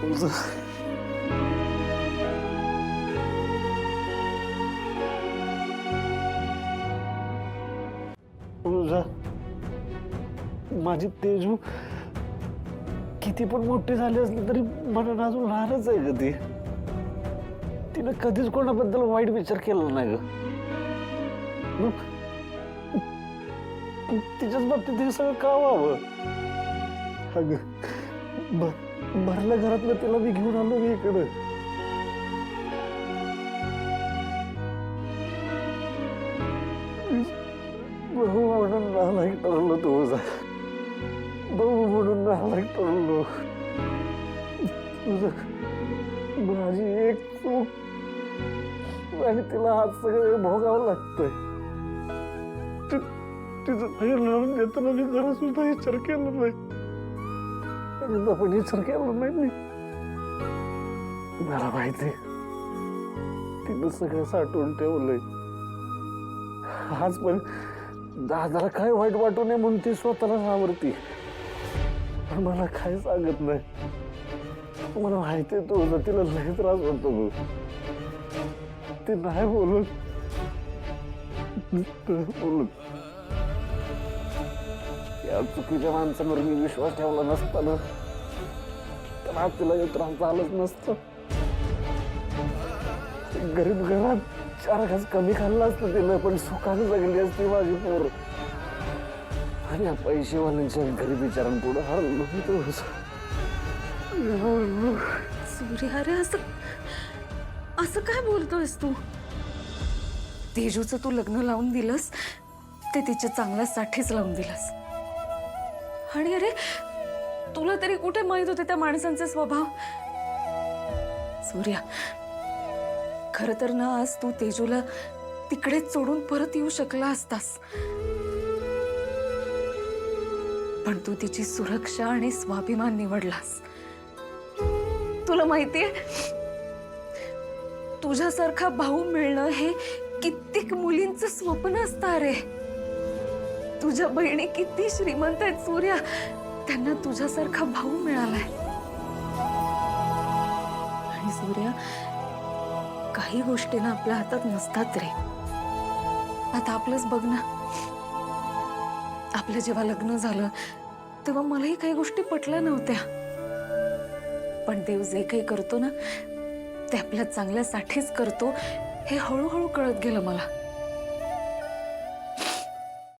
तुझं तुझा माझी तेजू किती पण मोठी झाली असली तरी मनात अजून लहानच आहे ग ती. तिनं कधीच कोणाबद्दल वाईट विचार केला नाही ग. मग तिच्याच बाबतीत हे सगळं का व्हावं? अगं भरल्या घरातलं तिला मी घेऊन आलो मी इकडं. भाऊ म्हणून नालायक ठरलो तुझा. भाऊ म्हणून नालायक ठरलो. तुझं माझी एक चूक आणि तिला आज सगळं भोगावं लागतंय. तिचं बाहेर लावून देताना मी जरा सुद्धा विचार केला नाही. पण विचार केला नाही मी. मला माहिती तिनं सगळं साठवून ठेवलंय. आज पण दादाला काय वाईट वाटू नये म्हणून ती स्वतःला सावरती. पण मला काय सांगत नाही. मला माहिती आहे तुझं तिला लय त्रास होतो बघ. ती नाही बोलत या चुकीच्या माणसावर मी विश्वास ठेवला नसताना तर आज तिला हे त्रास झालंच नसतं. गरीब घरात 4 घास कमी खाल्ला असतं तिनं पण सुखाने जगली असती माझी पोर. आणि या पैसेवाल्यांच्या गरीब विचारांपुढे हरलो सूर्या, अरे असं काय बोलतोयस तू? तेजूचं तू लग्न लावून दिलंस ते तिच्या चांगल्यासाठीच लावून दिलंस. आणि अरे तुला तरी कुठे माहित होते त्या माणसांचे स्वभाव? सूर्या, खरं तर ना आज तू तेजूला तिकडेच सोडून परत येऊ शकला असतास. पण तू तिची सुरक्षा आणि स्वाभिमान निवडलास. तुला माहितीये तुझ्यासारखा भाऊ मिळणं हे कित्येक मुलींचं स्वप्न असतं रे. तुझ्या बहिणी किती श्रीमंत आहेत सूर्या, त्यांना तुझ्यासारखा भाऊ मिळालाय. आणि सूर्या, काही गोष्टी ना आपल्या हातात नसतात रे. आता आपलंच बघ ना, आपलं जेव्हा लग्न झालं तेव्हा मलाही काही गोष्टी पटल्या नव्हत्या. पण देव जे काही करतो ना ते आपल्या चांगल्यासाठीच करतो हे हळूहळू कळत गेलं मला.